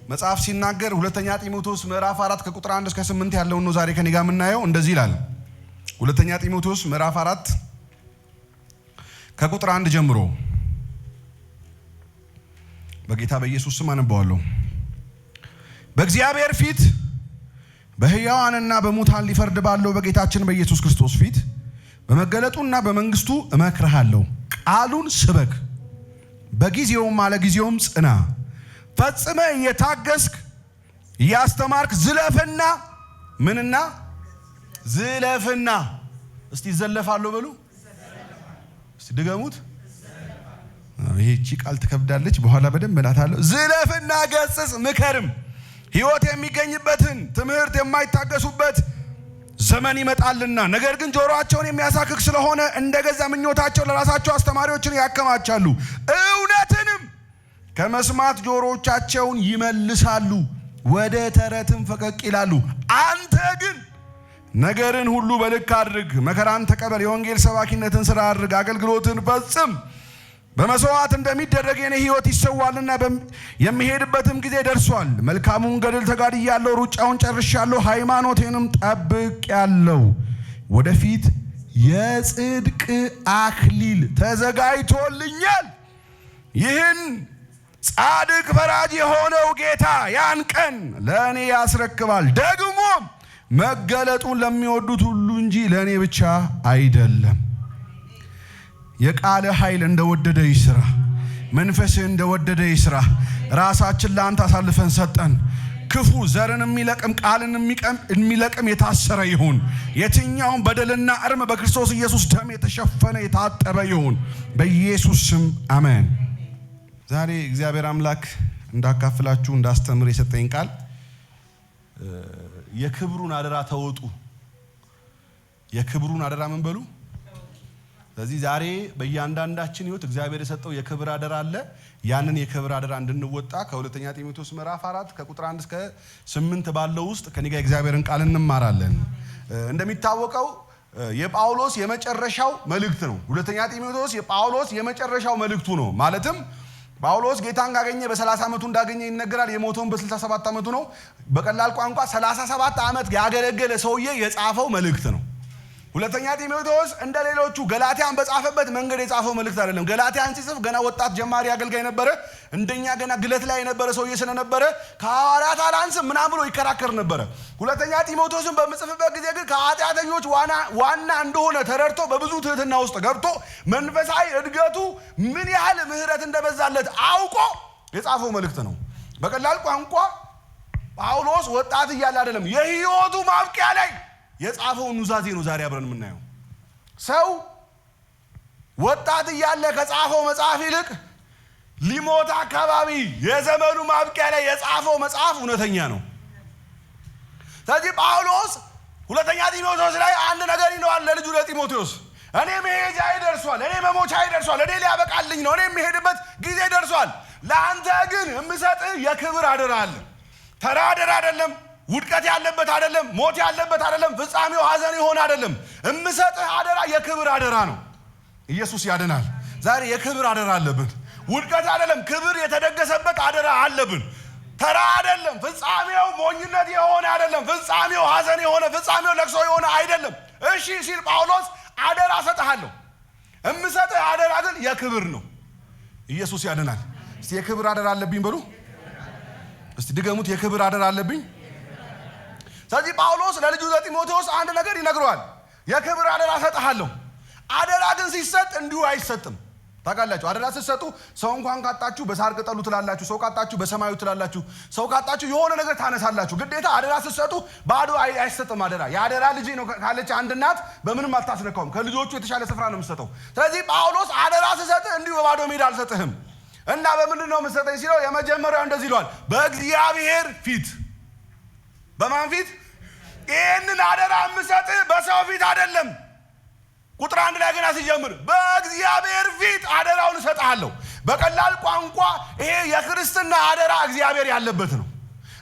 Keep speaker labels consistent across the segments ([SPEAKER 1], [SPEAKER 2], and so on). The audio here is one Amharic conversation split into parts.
[SPEAKER 1] መጽሐፍ ሲናገር ሁለተኛ ጢሞቴዎስ ምዕራፍ 4 ከቁጥር 1 እስከ 8 ያለውን ነው ዛሬ ከኔ ጋር የምናየው። እንደዚህ ይላል። ሁለተኛ ጢሞቴዎስ ምዕራፍ 4 ከቁጥር 1 ጀምሮ በጌታ በኢየሱስ ስም አነባዋለሁ። በእግዚአብሔር ፊት በሕያዋንና በሙታን ሊፈርድ ባለው በጌታችን በኢየሱስ ክርስቶስ ፊት በመገለጡና በመንግስቱ እመክርሃለሁ። ቃሉን ስበክ፣ በጊዜውም አለ ጊዜውም ጽና፣ ፈጽመ እየታገስክ እያስተማርክ ዝለፍና ምንና ዝለፍና። እስቲ ዘለፋለሁ በሉ፣ እስቲ ድገሙት። ይህቺ ቃል ትከብዳለች፣ በኋላ በደንብ እላታለሁ። ዝለፍና ገስጽ፣ ምከርም። ሕይወት የሚገኝበትን ትምህርት የማይታገሱበት ዘመን ይመጣልና፣ ነገር ግን ጆሮአቸውን የሚያሳክክ ስለሆነ እንደገዛ ምኞታቸው ለራሳቸው አስተማሪዎችን ያከማቻሉ፣ እውነትንም ከመስማት ጆሮቻቸውን ይመልሳሉ፣ ወደ ተረትም ፈቀቅ ይላሉ። አንተ ግን ነገርን ሁሉ በልክ አድርግ፣ መከራን ተቀበል፣ የወንጌል ሰባኪነትን ሥራ አድርግ፣ አገልግሎትን ፈጽም። በመስዋዕት እንደሚደረግ የኔ ሕይወት ይሰዋልና የሚሄድበትም ጊዜ ደርሷል። መልካሙን ገድል ተጋድያለሁ፣ ሩጫውን ጨርሻለሁ፣ ሃይማኖቴንም ጠብቄያለሁ። ወደፊት የጽድቅ አክሊል ተዘጋጅቶልኛል። ይህን ጻድቅ ፈራጅ የሆነው ጌታ ያን ቀን ለእኔ ያስረክባል። ደግሞ መገለጡን ለሚወዱት ሁሉ እንጂ ለእኔ ብቻ አይደለም። የቃለ ኃይል እንደወደደ ይስራ፣ መንፈስህ እንደወደደ ይስራ። ራሳችን ለአንተ አሳልፈን ሰጠን። ክፉ ዘርን የሚለቅም ቃልን የሚለቅም የታሰረ ይሁን። የትኛውም በደልና እርም በክርስቶስ ኢየሱስ ደም የተሸፈነ የታጠበ ይሁን፣ በኢየሱስ ስም አሜን። ዛሬ እግዚአብሔር አምላክ እንዳካፍላችሁ እንዳስተምር የሰጠኝ ቃል የክብሩን አደራ ተወጡ። የክብሩን አደራ ምን በሉ። ስለዚህ ዛሬ በእያንዳንዳችን ሕይወት እግዚአብሔር የሰጠው የክብር አደራ አለ። ያንን የክብር አደራ እንድንወጣ ከሁለተኛ ጢሞቴዎስ ምዕራፍ 4 ከቁጥር 1 እስከ 8 ባለው ውስጥ ከኔ ጋር እግዚአብሔርን ቃል እንማራለን። እንደሚታወቀው የጳውሎስ የመጨረሻው መልእክት ነው። ሁለተኛ ጢሞቴዎስ የጳውሎስ የመጨረሻው መልእክቱ ነው። ማለትም ጳውሎስ ጌታን ካገኘ በ30 ዓመቱ እንዳገኘ ይነገራል። የሞተውን በ67 ዓመቱ ነው። በቀላል ቋንቋ 37 ዓመት ያገለገለ ሰውዬ የጻፈው መልእክት ነው። ሁለተኛ ጢሞቴዎስ እንደ ሌሎቹ ገላትያን በጻፈበት መንገድ የጻፈው መልእክት አይደለም። ገላትያን ሲጽፍ ገና ወጣት ጀማሪ አገልጋይ ነበረ። እንደኛ ገና ግለት ላይ የነበረ ሰውዬ ስለነበረ ከሐዋርያት አላንስም ምናምን ብሎ ይከራከር ነበረ። ሁለተኛ ጢሞቴዎስን በምጽፍበት ጊዜ ግን ከኃጢአተኞች ዋና እንደሆነ ተረድቶ በብዙ ትህትና ውስጥ ገብቶ መንፈሳዊ እድገቱ ምን ያህል ምሕረት እንደበዛለት አውቆ የጻፈው መልእክት ነው። በቀላል ቋንቋ ጳውሎስ ወጣት እያለ አይደለም፣ የሕይወቱ ማብቂያ ላይ የጻፈው ኑዛዜ ነው ዛሬ አብረን የምናየው። ሰው ወጣት እያለ ከጻፈው መጽሐፍ ይልቅ ሊሞት አካባቢ የዘመኑ ማብቂያ ላይ የጻፈው መጽሐፍ እውነተኛ ነው። ስለዚህ ጳውሎስ ሁለተኛ ጢሞቴዎስ ላይ አንድ ነገር ይለዋል ለልጁ ለጢሞቴዎስ። እኔ መሄጃ ይደርሷል፣ እኔ መሞቻ ይደርሷል፣ እኔ ሊያበቃልኝ ነው፣ እኔ የሚሄድበት ጊዜ ደርሷል። ለአንተ ግን የምሰጥህ የክብር አደራ አለ። ተራ አደራ አይደለም፣ ውድቀት ያለበት አይደለም፣ ሞት ያለበት አይደለም፣ ፍጻሜው ሐዘን ይሆን አይደለም። እምሰጥህ አደራ የክብር አደራ ነው። ኢየሱስ ያድናል። ዛሬ የክብር አደራ አለብን። ውድቀት አይደለም፣ ክብር የተደገሰበት አደራ አለብን። ተራ አይደለም፣ ፍጻሜው ሞኝነት የሆነ አይደለም፣ ፍጻሜው ሐዘን የሆነ ፍጻሜው ለቅሶ የሆነ አይደለም። እሺ ሲል ጳውሎስ አደራ ሰጥሃለሁ፣ እምሰጥህ አደራ ግን የክብር ነው። ኢየሱስ ያድናል። እስቲ የክብር አደራ አለብኝ በሉ። እስቲ ድገሙት፣ የክብር አደራ አለብኝ። ስለዚህ ጳውሎስ ለልጁ ለጢሞቴዎስ አንድ ነገር ይነግረዋል። የክብር አደራ ሰጥሃለሁ። አደራ ግን ሲሰጥ እንዲሁ አይሰጥም። ታውቃላችሁ፣ አደራ ስትሰጡ ሰው እንኳን ካጣችሁ በሳር ቅጠሉ ትላላችሁ፣ ሰው ካጣችሁ በሰማዩ ትላላችሁ፣ ሰው ካጣችሁ የሆነ ነገር ታነሳላችሁ። ግዴታ አደራ ስትሰጡ ባዶ አይሰጥም። አደራ የአደራ ልጅ ነው ካለች አንድ እናት በምንም አታስነካውም። ከልጆቹ የተሻለ ስፍራ ነው የምትሰጠው። ስለዚህ ጳውሎስ አደራ ስትሰጥ እንዲሁ በባዶ ሜዳ አልሰጥህም። እና በምንድን ነው የምትሰጠኝ ሲለው የመጀመሪያው እንደዚህ ይለዋል፣ በእግዚአብሔር ፊት። በማን ፊት? ይህንን አደራ የምሰጥህ በሰው ፊት አይደለም። ቁጥር 1 ላይ ገና ሲጀምር በእግዚአብሔር ፊት አደራውን እሰጥሃለሁ። በቀላል ቋንቋ ይሄ የክርስትና አደራ እግዚአብሔር ያለበት ነው።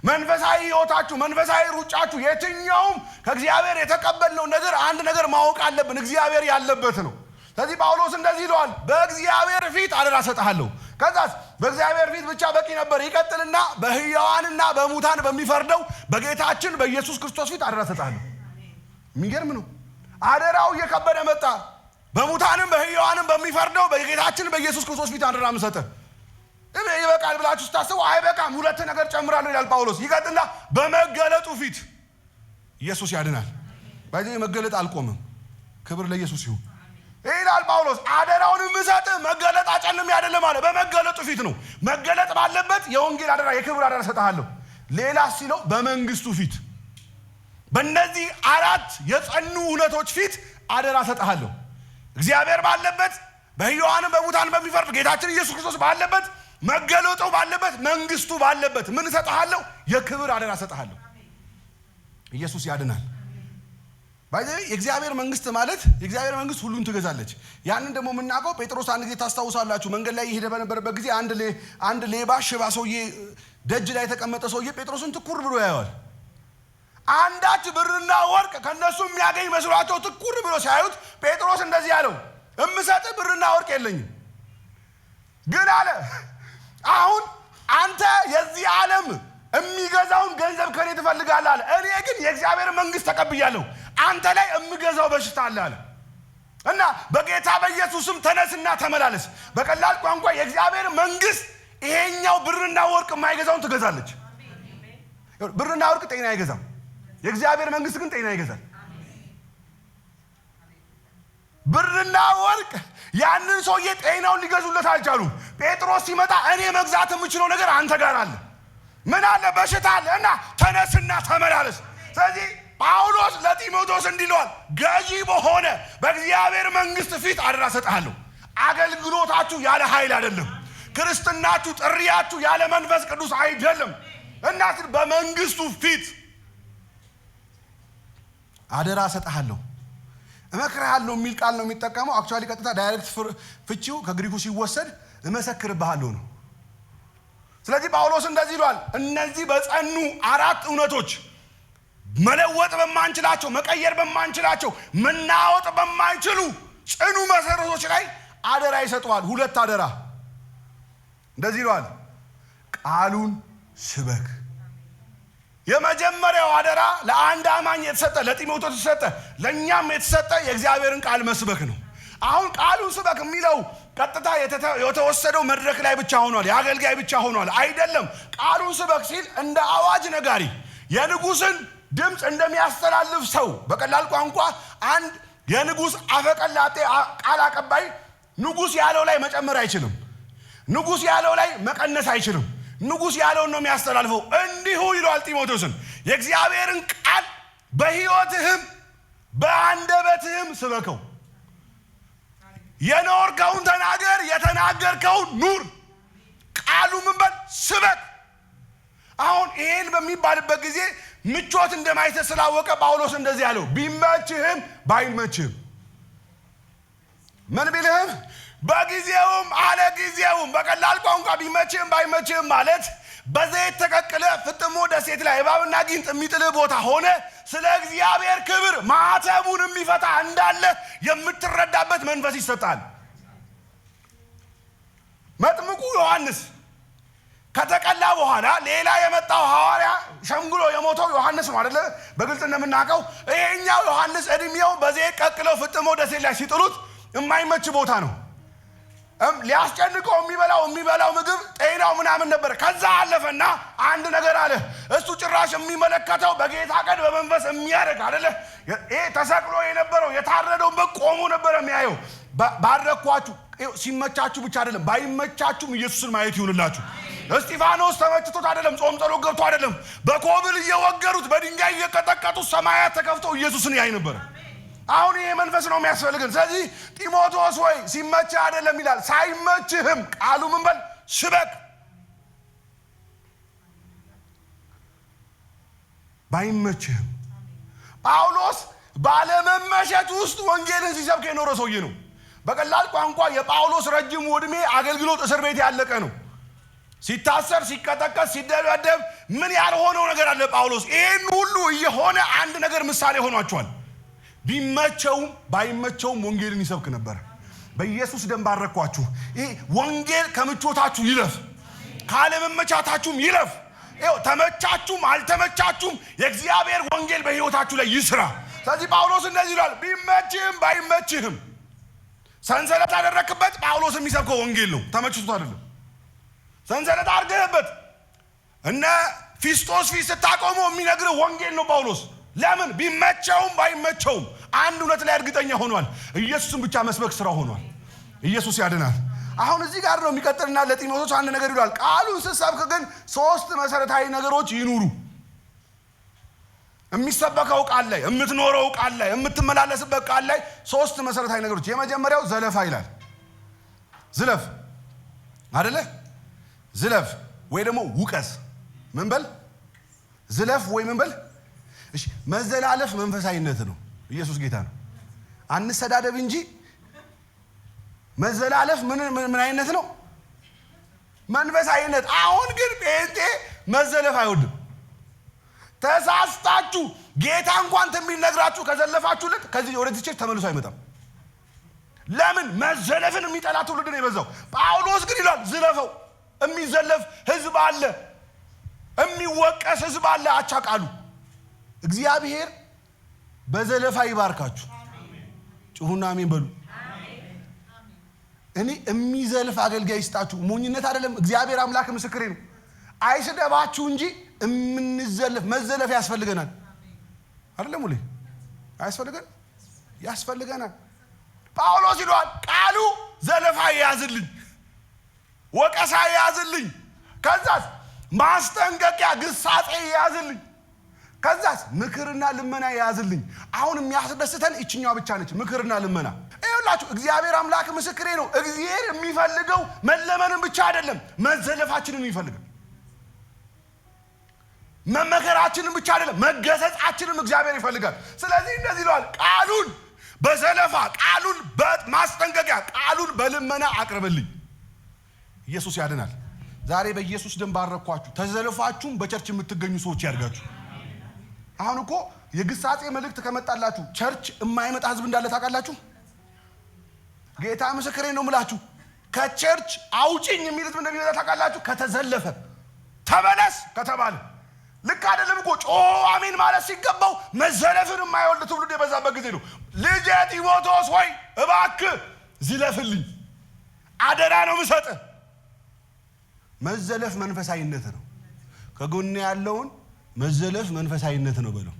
[SPEAKER 1] መንፈሳዊ ሕይወታችሁ፣ መንፈሳዊ ሩጫችሁ፣ የትኛውም ከእግዚአብሔር የተቀበልነው ነገር አንድ ነገር ማወቅ አለብን፣ እግዚአብሔር ያለበት ነው። ስለዚህ ጳውሎስ እንደዚህ ይለዋል፣ በእግዚአብሔር ፊት አደራ እሰጥሃለሁ። ከዛስ በእግዚአብሔር ፊት ብቻ በቂ ነበር። ይቀጥልና በሕያዋንና በሙታን በሚፈርደው በጌታችን በኢየሱስ ክርስቶስ ፊት አደራ ሰጣለሁ። የሚገርም ነው። አደራው እየከበደ መጣ። በሙታንም በሕያዋንም በሚፈርደው በጌታችን በኢየሱስ ክርስቶስ ፊት አደራ ምሰጠ። ይበቃል ብላችሁ ስታስቡ አይበቃም። ሁለት ነገር ጨምራለሁ ይላል ጳውሎስ። ይቀጥልና በመገለጡ ፊት ኢየሱስ ያድናል። ባይዘይ መገለጥ አልቆመም። ክብር ለኢየሱስ ይሁን ይላል ጳውሎስ። አደራውን ምሰጥ መገለጥ አጨልም አይደለም አለ። በመገለጡ ፊት ነው። መገለጥ ባለበት የወንጌል አደራ የክብር አደራ ሰጣለሁ። ሌላ ሲለው በመንግስቱ ፊት በእነዚህ አራት የጸኑ እውነቶች ፊት አደራ ሰጣለሁ። እግዚአብሔር ባለበት በሕያዋንም በሙታን በሚፈርድ ጌታችን ኢየሱስ ክርስቶስ ባለበት መገለጡ ባለበት መንግስቱ ባለበት ምን ሰጣለሁ? የክብር አደራ ሰጣለሁ። ኢየሱስ ያድናል። ባይዘይ የእግዚአብሔር መንግስት ማለት የእግዚአብሔር መንግስት ሁሉን ትገዛለች። ያንን ደግሞ የምናውቀው ጴጥሮስ አንድ ጊዜ ታስታውሳላችሁ። መንገድ ላይ ይሄደ በነበረበት ጊዜ አንድ ሌባ ሽባ ሰውዬ ደጅ ላይ የተቀመጠ ሰውዬ ጴጥሮስን ትኩር ብሎ ያየዋል። አንዳች ብርና ወርቅ ከነሱ የሚያገኝ መስሏቸው ትኩር ብሎ ሲያዩት ጴጥሮስ እንደዚህ ያለው እምሰጥ ብርና ወርቅ የለኝም፣ ግን አለ አሁን አንተ የዚህ ዓለም የሚገዛውን ገንዘብ ከኔ ትፈልጋለህ አለ። እኔ ግን የእግዚአብሔር መንግስት ተቀብያለሁ። አንተ ላይ የምገዛው በሽታ አለ አለ እና በጌታ በኢየሱስም ተነስና ተመላለስ። በቀላል ቋንቋ የእግዚአብሔር መንግስት ይሄኛው ብርና ወርቅ የማይገዛውን ትገዛለች። ብርና ወርቅ ጤና አይገዛም። የእግዚአብሔር መንግስት ግን ጤና ይገዛል። ብርና ወርቅ ያንን ሰውዬ ጤናውን ሊገዙለት አልቻሉም። ጴጥሮስ ሲመጣ እኔ መግዛት የምችለው ነገር አንተ ጋር አለ። ምን አለ? በሽታ አለ እና ተነስና ተመላለስ። ስለዚህ ጳውሎስ ለጢሞቴዎስ እንዲለዋል ገዢ በሆነ በእግዚአብሔር መንግስት ፊት አደራ ሰጣለሁ። አገልግሎታችሁ ያለ ኃይል አይደለም። ክርስትናችሁ ጥሪያችሁ ያለ መንፈስ ቅዱስ አይደለም እና በመንግስቱ ፊት አደራ ሰጣለሁ። እመክርሃለሁ የሚል ቃል ነው የሚጠቀመው። አክቹአሊ ቀጥታ ዳይሬክት ፍቺው ከግሪኩ ሲወሰድ እመሰክርብሃለሁ ነው። ስለዚህ ጳውሎስ እንደዚህ ይሏል፣ እነዚህ በጸኑ አራት እውነቶች መለወጥ በማንችላቸው መቀየር በማንችላቸው መናወጥ በማይችሉ ጽኑ መሰረቶች ላይ አደራ ይሰጠዋል። ሁለት አደራ እንደዚህ ይሏል፣ ቃሉን ስበክ። የመጀመሪያው አደራ ለአንድ አማኝ የተሰጠ ለጢሞቴዎስ የተሰጠ ለእኛም የተሰጠ የእግዚአብሔርን ቃል መስበክ ነው። አሁን ቃሉን ስበክ የሚለው ቀጥታ የተወሰደው መድረክ ላይ ብቻ ሆኗል፣ የአገልጋይ ብቻ ሆኗል አይደለም። ቃሉን ስበክ ሲል እንደ አዋጅ ነጋሪ የንጉስን ድምፅ እንደሚያስተላልፍ ሰው፣ በቀላል ቋንቋ አንድ የንጉስ አፈቀላጤ ቃል አቀባይ ንጉስ ያለው ላይ መጨመር አይችልም። ንጉስ ያለው ላይ መቀነስ አይችልም። ንጉስ ያለውን ነው የሚያስተላልፈው። እንዲሁ ይለዋል ጢሞቴዎስን የእግዚአብሔርን ቃል በሕይወትህም በአንደበትህም ስበከው። የኖርከውን ተናገር፣ የተናገርከውን ኑር። ቃሉ ምን በል ስበክ። አሁን ይሄን በሚባልበት ጊዜ ምቾት እንደማይሰጥ ስላወቀ ጳውሎስ እንደዚህ ያለው ቢመችህም ባይመችህም ምን ቢልህም በጊዜውም አለ ጊዜውም። በቀላል ቋንቋ ቢመችህም ባይመችህም ማለት በዘይት ተቀቅለ ፍጥሞ ደሴት ላይ እባብና ጊንጥ የሚጥልህ ቦታ ሆነ ስለ እግዚአብሔር ክብር ማዕተቡን የሚፈታ እንዳለ የምትረዳበት መንፈስ ይሰጣል። መጥምቁ ዮሐንስ ከተቀላ በኋላ ሌላ የመጣው ሐዋርያ ሸምግሎ የሞተው ዮሐንስ ነው አይደለ? በግልጽ እንደምናውቀው ይሄኛው ዮሐንስ እድሜው በዘይት ቀቅለው ፍጥሞ ደሴት ላይ ሲጥሉት የማይመች ቦታ ነው። ሊያስጨንቀው የሚበላው ምግብ ጤናው ምናምን ነበር። ከዛ አለፈና አንድ ነገር አለ። እሱ ጭራሽ የሚመለከተው በጌታ ቀን በመንፈስ የሚያደርግ አይደለ? ይሄ ተሰቅሎ የነበረው የታረደው በቆሞ ነበር የሚያየው። ባረኳችሁ ሲመቻችሁ ብቻ አይደለም ባይመቻችሁም ኢየሱስን ማየት ይሁንላችሁ። እስጢፋኖስ ተመችቶት አይደለም፣ ጾም ጸሎት ገብቶ አይደለም፣ በኮብል እየወገሩት በድንጋይ እየቀጠቀጡት ሰማያት ተከፍተው ኢየሱስን ያይ ነበር። አሁን ይሄ መንፈስ ነው የሚያስፈልገን። ስለዚህ ጢሞቴዎስ ወይ ሲመችህ አይደለም ይላል፣ ሳይመችህም ቃሉ ምን በል ስበክ። ባይመችህም ጳውሎስ ባለመመሸት ውስጥ ወንጌልን ሲሰብክ የኖረ ሰውዬ ነው። በቀላል ቋንቋ የጳውሎስ ረጅም ዕድሜ አገልግሎት እስር ቤት ያለቀ ነው። ሲታሰር፣ ሲቀጠቀጥ፣ ሲደበደብ ምን ያልሆነው ነገር አለ ጳውሎስ። ይሄን ሁሉ እየሆነ አንድ ነገር ምሳሌ ሆኗቸዋል። ቢመቸውም ባይመቸውም ወንጌልን ይሰብክ ነበር። በኢየሱስ ደም ባረኳችሁ። ይሄ ወንጌል ከምቾታችሁ ይለፍ፣ ካለመመቻታችሁም ይለፍ። ይኸው ተመቻችሁም አልተመቻችሁም የእግዚአብሔር ወንጌል በሕይወታችሁ ላይ ይስራ። ስለዚህ ጳውሎስ እንደዚህ ይላል፣ ቢመችህም ባይመችህም ሰንሰለት አደረክበት። ጳውሎስ የሚሰብከው ወንጌል ነው፣ ተመችቶት አይደለም። ሰንሰለት አድርገህበት እነ ፊስጦስ ፊት ስታቆመው የሚነግርህ ወንጌል ነው ጳውሎስ። ለምን? ቢመቸውም ባይመቸውም አንድ እውነት ላይ እርግጠኛ ሆኗል። ኢየሱስን ብቻ መስበክ ስራ ሆኗል። ኢየሱስ ያድናል። አሁን እዚህ ጋር ነው የሚቀጥልና ለጢሞቴዎስ አንድ ነገር ይላል። ቃሉን ስትሰብክ ግን 3 መሰረታዊ ነገሮች ይኑሩ። የሚሰበከው ቃል ላይ፣ የምትኖረው ቃል ላይ፣ የምትመላለስበት ቃል ላይ 3 መሰረታዊ ነገሮች። የመጀመሪያው ዘለፋ ይላል። ዝለፍ አይደለ? ዝለፍ ወይ ደግሞ ውቀስ። ምን በል? ዝለፍ ወይ ምን በል? እሺ፣ መዘላለፍ መንፈሳዊነት ነው። ኢየሱስ ጌታ ነው። አንሰዳደብ እንጂ መዘላለፍ ምን አይነት ነው? መንፈሳዊነት። አሁን ግን ጴንጤ መዘለፍ አይወድም። ተሳስታችሁ ጌታ እንኳን ትንቢት ነግራችሁ ከዘለፋችሁለት ከዚህ ወደዚህ ቸርች ተመልሶ አይመጣም። ለምን? መዘለፍን የሚጠላ ትውልድ ነው የበዛው። ጳውሎስ ግን ይላል ዝለፈው። የሚዘለፍ ህዝብ አለ፣ የሚወቀስ ህዝብ አለ። አቻ ቃሉ እግዚአብሔር በዘለፋ ይባርካችሁ። ጩሁና አሜን በሉ። እኔ የሚዘልፍ አገልጋይ ይስጣችሁ። ሞኝነት አይደለም። እግዚአብሔር አምላክ ምስክሬ ነው። አይስደባችሁ እንጂ የምንዘለፍ መዘለፍ ያስፈልገናል። አይደለም ሁሌ ያስፈልገን ያስፈልገናል። ጳውሎስ ይሏል ቃሉ ዘለፋ ያዝልኝ፣ ወቀሳ ያዝልኝ፣ ከዛስ ማስጠንቀቂያ ግሳጼ ያዝልኝ፣ ከዛስ ምክርና ልመና ያዝልኝ። አሁን የሚያስደስተን እችኛዋ ብቻ ነች፣ ምክርና ልመና። ይኸውላችሁ እግዚአብሔር አምላክ ምስክሬ ነው። እግዚአብሔር የሚፈልገው መለመንን ብቻ አይደለም፣ መዘለፋችንን ይፈልጋል። መመከራችንን ብቻ አይደለም፣ መገሰጻችንን እግዚአብሔር ይፈልጋል። ስለዚህ እንደዚህ ይለዋል፣ ቃሉን በዘለፋ፣ ቃሉን በማስጠንቀቂያ፣ ቃሉን በልመና አቅርብልኝ። ኢየሱስ ያድናል። ዛሬ በኢየሱስ ደም ባረኳችሁ። ተዘለፋችሁም በቸርች የምትገኙ ሰዎች ያድርጋችሁ። አሁን እኮ የግሳጼ መልእክት ከመጣላችሁ ቸርች የማይመጣ ህዝብ እንዳለ ታውቃላችሁ። ጌታ ምስክሬ ነው የምላችሁ። ከቸርች አውጪኝ የሚል ህዝብ እንደሚመጣ ታውቃላችሁ። ከተዘለፈ ተመለስ ከተባለ ልክ አይደለም እኮ ጮ አሜን ማለት ሲገባው መዘለፍን የማይወልድ ትውልድ የበዛበት ጊዜ ነው። ልጄ ጢሞቴዎስ ሆይ እባክህ ዝለፍልኝ፣ አደራ ነው የምሰጥህ። መዘለፍ መንፈሳዊነት ነው። ከጎን ያለውን መዘለፍ መንፈሳዊነት ነው በለው።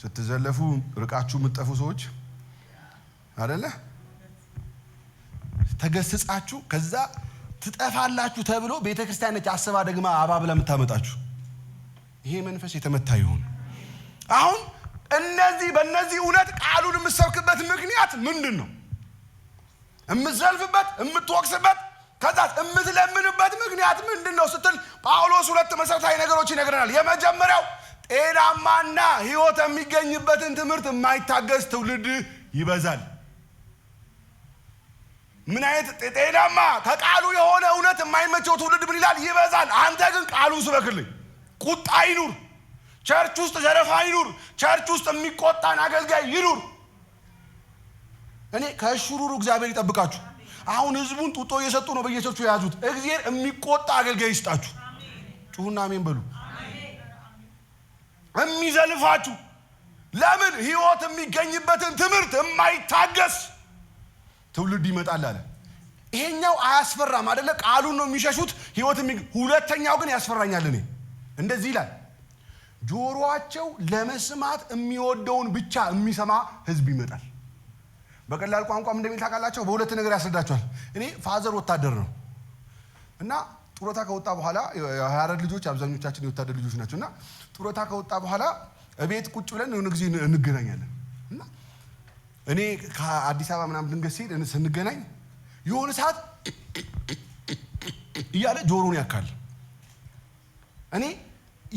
[SPEAKER 1] ስትዘለፉ ርቃችሁ የምትጠፉ ሰዎች አይደለ? ተገስጻችሁ ከዛ ትጠፋላችሁ ተብሎ ቤተክርስቲያን ነች አስባ ደግማ አባብላ የምታመጣችሁ። ይሄ መንፈስ የተመታ ይሁን። አሁን በእነዚህ እውነት ቃሉን የምትሰብክበት ምክንያት ምንድን ነው? የምትዘልፍበት፣ የምትወቅስበት፣ ከዛ የምትለምንበት ምክንያት ምንድን ነው ስትል ጳውሎስ 2 መሰረታዊ ነገሮች ይነግረናል። የመጀመሪያው ጤናማና ሕይወት የሚገኝበትን ትምህርት የማይታገስ ትውልድ ይበዛል። ምን አይነት ጤናማ ከቃሉ የሆነ እውነት የማይመቸው ትውልድ ምን ይላል? ይበዛል። አንተ ግን ቃሉን ስበክልኝ። ቁጣ ይኑር ቸርች ውስጥ፣ ዘረፋ ይኑር ቸርች ውስጥ፣ የሚቆጣን አገልጋይ ይኑር። እኔ ከሽሩሩ እግዚአብሔር ይጠብቃችሁ። አሁን ህዝቡን ጡጦ እየሰጡ ነው በየቸርቹ የያዙት። እግዚአብሔር የሚቆጣ አገልጋይ ይስጣችሁ። ጩሁና አሜን በሉ። የሚዘልፋችሁ ለምን? ሕይወት የሚገኝበትን ትምህርት የማይታገስ ትውልድ ይመጣል አለ። ይሄኛው አያስፈራም አይደለ? ቃሉን ነው የሚሸሹት። ሁለተኛው ግን ያስፈራኛል። እኔ እንደዚህ ይላል፣ ጆሮአቸው ለመስማት የሚወደውን ብቻ የሚሰማ ህዝብ ይመጣል። በቀላል ቋንቋም እንደሚል ታውቃላችሁ። በሁለት ነገር ያስረዳቸዋል። እኔ ፋዘር ወታደር ነው እና ጡረታ ከወጣ በኋላ የሀረር ልጆች አብዛኞቻችን የወታደር ልጆች ናቸው እና ጡረታ ከወጣ በኋላ እቤት ቁጭ ብለን የሆነ ጊዜ እንገናኛለን እና እኔ ከአዲስ አበባ ምናምን ድንገት ሲሄድ ስንገናኝ የሆነ ሰዓት እያለ ጆሮን ያካል። እኔ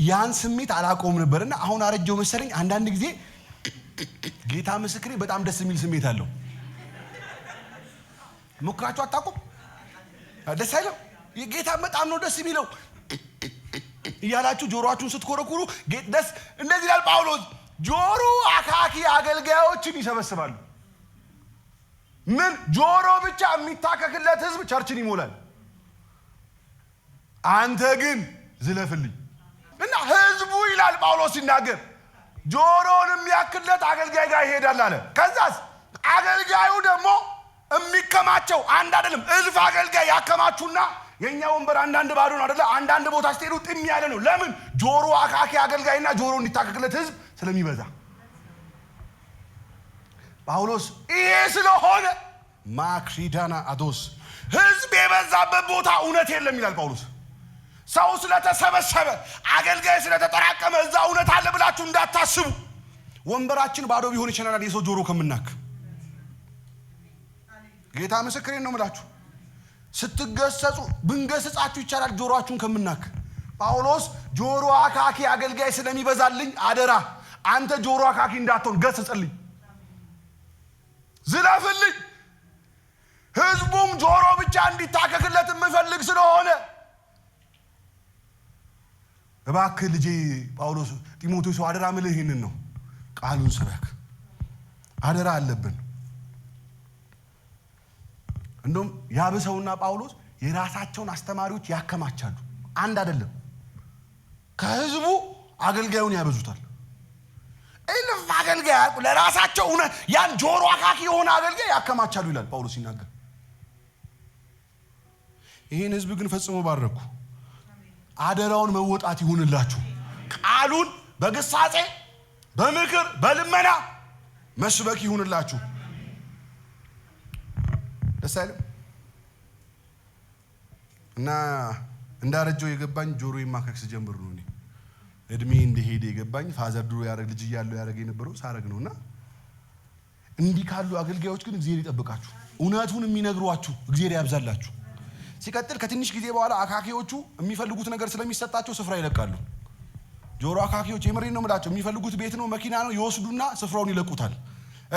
[SPEAKER 1] ያን ስሜት አላቆም ነበርና አሁን አረጀው መሰለኝ። አንዳንድ ጊዜ ጌታ ምስክሬ በጣም ደስ የሚል ስሜት አለው። ሞክራችሁ አታውቁም? ደስ አይለው? የጌታ በጣም ነው ደስ የሚለው። እያላችሁ ጆሮአችሁን ስትኮረኩሩ ደስ እንደዚህ ይላል ጳውሎስ። ጆሮ አካኪ አገልጋዮችን ይሰበስባሉ። ምን ጆሮ ብቻ የሚታከክለት ህዝብ ቸርችን ይሞላል። አንተ ግን ዝለፍልኝ እና ህዝቡ ይላል ጳውሎስ ሲናገር ጆሮን የሚያክለት አገልጋይ ጋር ይሄዳል አለ። ከዛስ አገልጋዩ ደግሞ የሚከማቸው አንድ አይደለም እልፍ አገልጋይ ያከማቹና የኛ ወንበር አንዳንድ ባዶ ነው አይደለ? አንዳንድ ቦታ ስትሄዱ ጥም ያለ ነው። ለምን? ጆሮ አካኪ አገልጋይና ጆሮ እንዲታከክለት ህዝብ ስለሚበዛ። ጳውሎስ ይሄ ስለሆነ ማክሪዳና አዶስ ህዝብ የበዛበት ቦታ እውነት የለም ይላል ጳውሎስ። ሰው ስለተሰበሰበ አገልጋይ ስለተጠራቀመ እዛ እውነት አለ ብላችሁ እንዳታስቡ። ወንበራችን ባዶ ቢሆን ይችላል የሰው ጆሮ ከምናክ። ጌታ ምስክሬን ነው የምላችሁ። ስትገሰጹ ብንገስጻችሁ ይቻላል ጆሮአችሁን ከምናክ። ጳውሎስ ጆሮ አካኪ አገልጋይ ስለሚበዛልኝ አደራ አንተ ጆሮ አካኪ እንዳትሆን ገስጽልኝ፣ ዝለፍልኝ። ህዝቡም ጆሮ ብቻ እንዲታከክለት የምፈልግ ስለሆነ እባክህ ልጄ ጳውሎስ ጢሞቴዎስ አደራ ምልህ ይህንን ነው። ቃሉን ስበክ፣ አደራ አለብን። እንደውም ያብሰውና ጳውሎስ የራሳቸውን አስተማሪዎች ያከማቻሉ። አንድ አይደለም ከህዝቡ አገልጋዩን ያበዙታል። እልፍ አገልጋይ ለራሳቸው ያን ጆሮ አካኪ የሆነ አገልጋይ ያከማቻሉ ይላል ጳውሎስ ሲናገር። ይህን ህዝብ ግን ፈጽሞ ባረኩ። አደራውን መወጣት ይሁንላችሁ። ቃሉን በግሳጼ በምክር በልመና መስበክ ይሁንላችሁ። ደስ አይልም? እና እንዳረጀው የገባኝ ጆሮ የማከክ ስጀምር ነው። እኔ እድሜ እንደሄደ የገባኝ ፋዘር ድሮ ያረግ ልጅ እያለው ያረግ የነበረው ሳረግ ነውና እንዲህ ካሉ አገልጋዮች ግን እግዚአብሔር ይጠብቃችሁ። እውነቱን የሚነግሯችሁ እግዚአብሔር ያብዛላችሁ። ሲቀጥል ከትንሽ ጊዜ በኋላ አካኪዎቹ የሚፈልጉት ነገር ስለሚሰጣቸው ስፍራ ይለቃሉ። ጆሮ አካኪዎች የምሬን ነው የምላቸው። የሚፈልጉት ቤት ነው መኪና ነው ይወስዱና ስፍራውን ይለቁታል።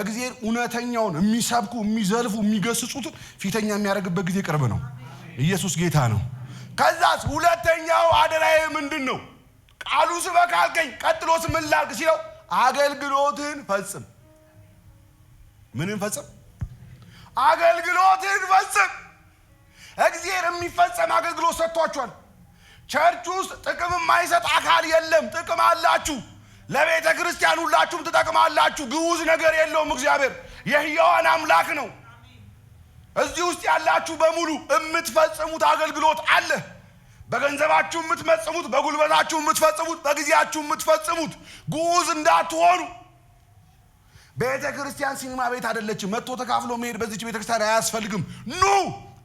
[SPEAKER 1] እግዚአብሔር እውነተኛውን የሚሰብኩ የሚዘልፉ የሚገስጹትን ፊተኛ የሚያደርግበት ጊዜ ቅርብ ነው። ኢየሱስ ጌታ ነው። ከዛስ ሁለተኛው አደራዬ ምንድን ነው? ቃሉ ስበክ አልከኝ፣ ቀጥሎስ ምን ላድርግ ሲለው አገልግሎትን ፈጽም። ምንን ፈጽም? አገልግሎትን ፈጽም። እግዚአብሔር የሚፈጸም አገልግሎት ሰጥቷቸዋል። ቸርች ውስጥ ጥቅም የማይሰጥ አካል የለም። ጥቅም አላችሁ። ለቤተ ክርስቲያን ሁላችሁም ትጠቅማላችሁ። ግዑዝ ነገር የለውም። እግዚአብሔር የሕያዋን አምላክ ነው። እዚህ ውስጥ ያላችሁ በሙሉ የምትፈጽሙት አገልግሎት አለ። በገንዘባችሁ የምትፈጽሙት፣ በጉልበታችሁ የምትፈጽሙት፣ በጊዜያችሁ የምትፈጽሙት። ግዑዝ እንዳትሆኑ። ቤተ ክርስቲያን ሲኒማ ቤት አይደለችም። መጥቶ ተካፍሎ መሄድ በዚች ቤተ ክርስቲያን አያስፈልግም። ኑ